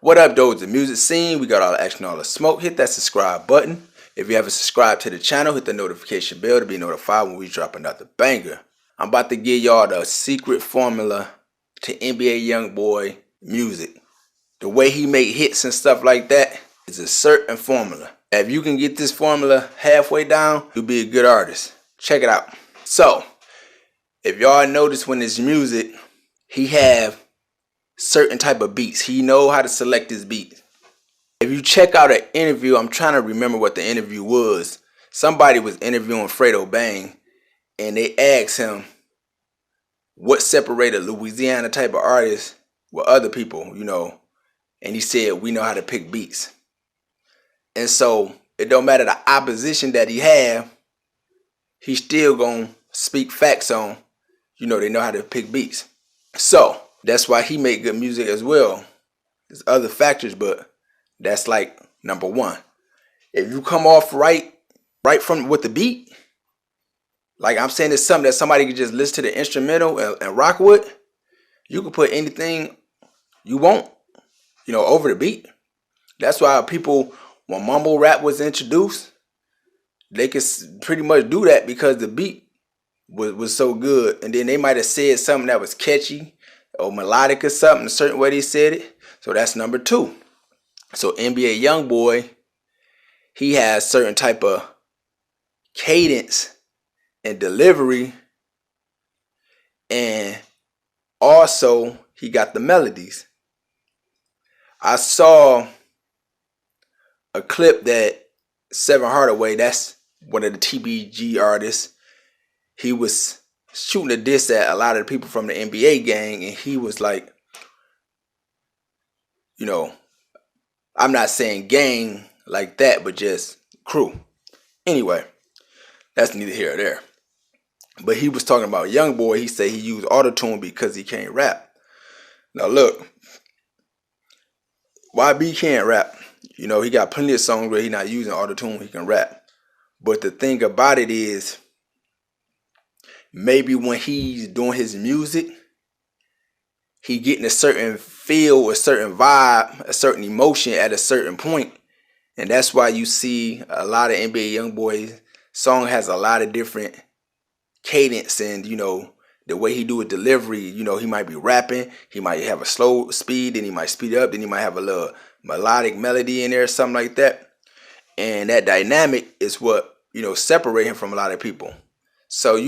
What up, though? It's the music scene. We got all the action, all the smoke. Hit that subscribe button. If you haven't subscribed to the channel, hit the notification bell to be notified when we drop another banger. I'm about to give y'all the secret formula to NBA Youngboy music. The way he make hits and stuff like that is a certain formula. If you can get this formula halfway down, you'll be a good artist. Check it out. So, if y'all notice when his music, he have certain type of beats. He know how to select his beats. If you check out an interview, I'm trying to remember what the interview was. Somebody was interviewing Fredo Bang, and they asked him what separated Louisiana type of artists with other people, and he said, we know how to pick beats. And so it don't matter the opposition that he have, he's still gonna speak facts on, they know how to pick beats. So that's why he make good music as well. There's other factors, but that's like number one. If you come off right from with the beat, like I'm saying, it's something that somebody could just listen to the instrumental and rock with. You can put anything you want, over the beat. That's why people, when mumble rap was introduced, they could pretty much do that because the beat was so good. And then they might have said something that was catchy or melodic or something, a certain way they said it. So that's number two. So NBA Youngboy, he has certain type of cadence and delivery, and also he got the melodies. I saw a clip that Seven Hardaway, that's one of the TBG artists, he was shooting a diss at a lot of the people from the NBA gang, and he was like, I'm not saying gang like that, but just crew. Anyway, that's neither here or there. But he was talking about Youngboy. He said he used autotune because he can't rap. Now look, YB can't rap. He got plenty of songs where he's not using autotune, he can rap. But the thing about it is, maybe when he's doing his music, he getting a certain feel, a certain vibe, a certain emotion at a certain point. And that's why you see a lot of NBA Youngboy song has a lot of different cadence, and the way he do a delivery, he might be rapping, he might have a slow speed, then he might speed up, then he might have a little melodic melody in there, something like that. And that dynamic is what, separate him from a lot of people. So,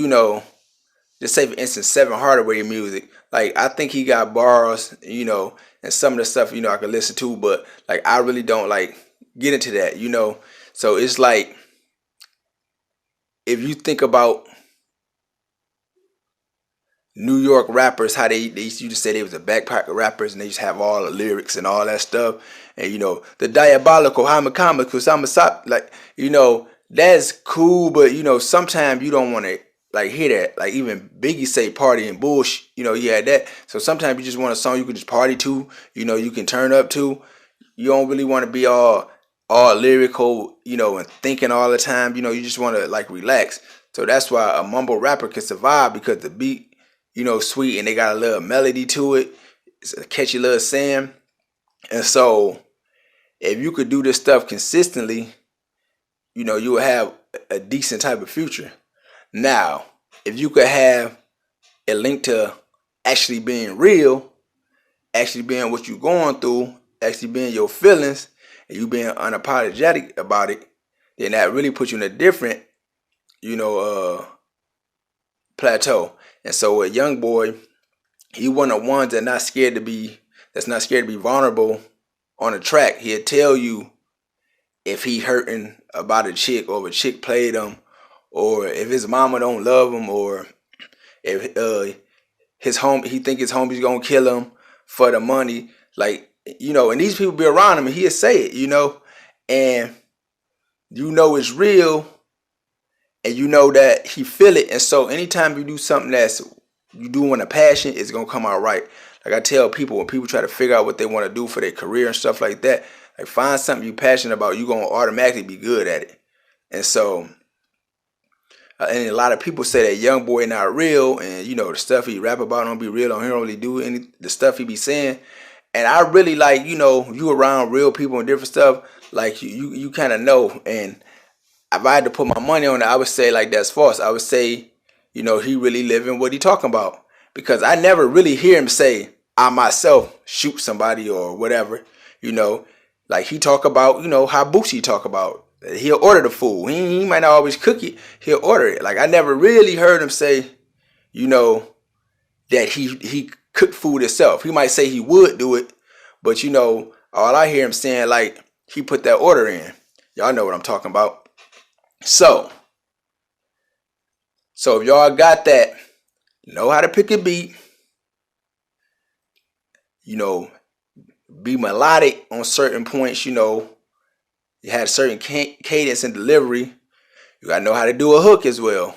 just say for instance, Seven Hardaway music, like I think he got bars, and some of the stuff, I could listen to, but like I really don't like get into that, So it's like, if you think about New York rappers, how they used to say they was a backpacker rappers, and they used to have all the lyrics and all that stuff, and the diabolical, comical, like that's cool, but sometimes you don't want to like hear that. Like even Biggie say party and bullshit, he had that. So sometimes you just want a song you can just party to, you can turn up to. You don't really want to be all lyrical, and thinking all the time. You just want to like relax. So that's why a mumble rapper can survive, because the beat, sweet, and they got a little melody to it. It's a catchy little sound. And so if you could do this stuff consistently, you will have a decent type of future. Now, if you could have a link to actually being real, actually being what you're going through, actually being your feelings, and you being unapologetic about it, then that really puts you in a different, plateau. And so with Youngboy, he one of the ones that's not scared to be vulnerable on the track. He'll tell you if he hurting about a chick, or if a chick played him, or if his mama don't love him, or if he think his homie's gonna kill him for the money. Like, and these people be around him, and he'll say it, and it's real, and that he feel it. And so anytime you do something that's you doing a passion, it's gonna come out right. Like I tell people, when people try to figure out what they want to do for their career and stuff like that, like find something you're passionate about, you're gonna automatically be good at it. And so and a lot of people say that Youngboy not real, and the stuff he rap about don't be real, don't really do any the stuff he be saying. And I really like, you around real people and different stuff, like you kind of know. And if I had to put my money on it, I would say like that's false. I would say, he really living what he talking about, because I never really hear him say I myself shoot somebody or whatever. Like he talk about, how Boosie talk about. He'll order the food. He might not always cook it. He'll order it. Like I never really heard him say, that he cooked food himself. He might say he would do it, but all I hear him saying, like, he put that order in. Y'all know what I'm talking about. So if y'all got that, know how to pick a beat, be melodic on certain points, you had a certain cadence and delivery. You gotta know how to do a hook as well.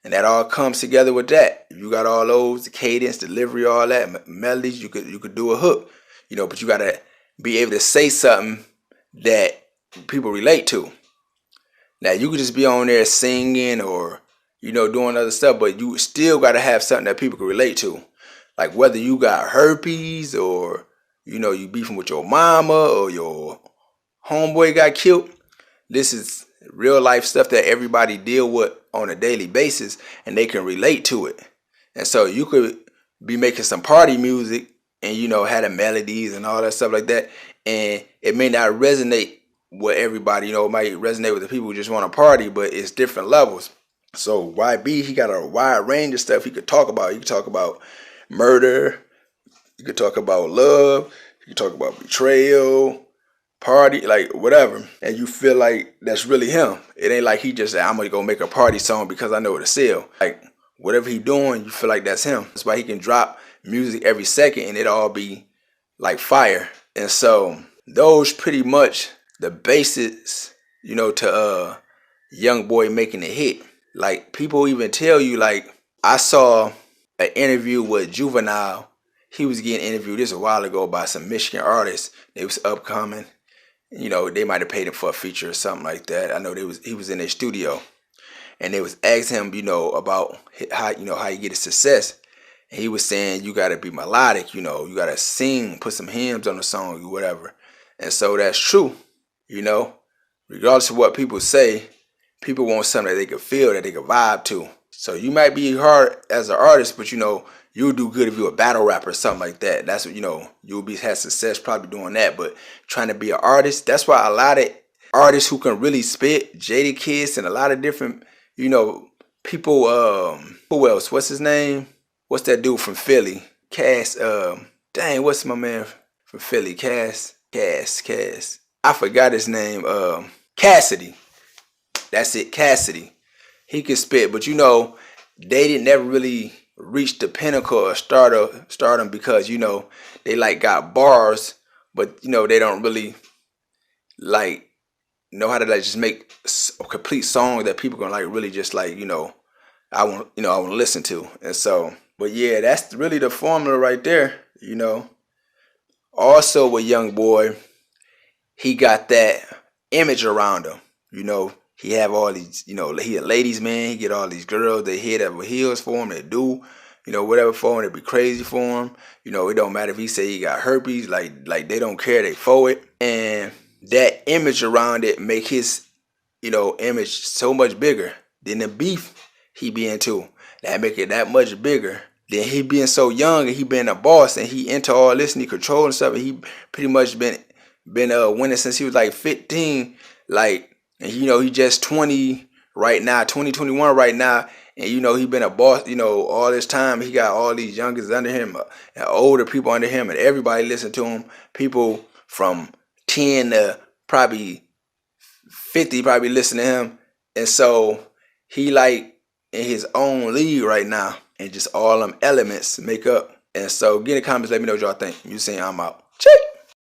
And that all comes together with that. You got all those, the cadence, delivery, all that, melodies, you could do a hook. But you gotta be able to say something that people relate to. Now you could just be on there singing or, doing other stuff, but you still gotta have something that people can relate to. Like whether you got herpes or, you beefing with your mama or your homeboy got killed. This is real life stuff that everybody deal with on a daily basis, and they can relate to it. And so you could be making some party music and had the melodies and all that stuff like that, and it may not resonate with everybody. It might resonate with the people who just want to party, but it's different levels. So YB, he got a wide range of stuff he could talk about. He could talk about murder, you could talk about love, you could talk about betrayal, party, like whatever, and you feel like that's really him. It ain't like he just said, I'm gonna go make a party song because I know what to sell. Like whatever he doing, you feel like that's him. That's why he can drop music every second and it all be like fire. And so those pretty much the basics, to Youngboy making a hit. Like people even tell you, like I saw an interview with Juvenile. He was getting interviewed this a while ago by some Michigan artists. They was upcoming. They might have paid him for a feature or something like that. I know he was in their studio, and they was asking him, about how you get his success. And he was saying you gotta be melodic, you gotta sing, put some hymns on the song, or whatever. And so that's true, regardless of what people say, people want something that they can feel, that they can vibe to. So you might be hard as an artist, but you'll do good if you're a battle rapper or something like that. That's what, you'll have success probably doing that. But trying to be an artist, that's why a lot of artists who can really spit, Jadakiss and a lot of different, people, who else? What's his name? What's that dude from Philly? Cass, what's my man from Philly? Cass. I forgot his name. Cassidy. That's it, Cassidy. He could spit, but they didn't never really reach the pinnacle or stardom because they like got bars, but they don't really like know how to like just make a complete song that people can like really just like I want to listen to. And so, but yeah, that's really the formula right there. Also with Youngboy, he got that image around him. He have all these, he a ladies man. He get all these girls, they hear that with heels for him, they do, whatever for him, they be crazy for him. It don't matter if he say he got herpes, like they don't care, they for it. And that image around it make his, image so much bigger than the beef he be into. That make it that much bigger. Then he being so young and he being a boss and he into all this and he controlling stuff, and he pretty much been winning since he was like 15, like. And he just 20 right now, 2021 right now. And he been a boss, all this time. He got all these youngers under him, and older people under him, and everybody listen to him. People from 10 to probably 50 probably listen to him. And so he like in his own league right now. And just all them elements make up. And so get in the comments, let me know what y'all think. You saying I'm out. Check.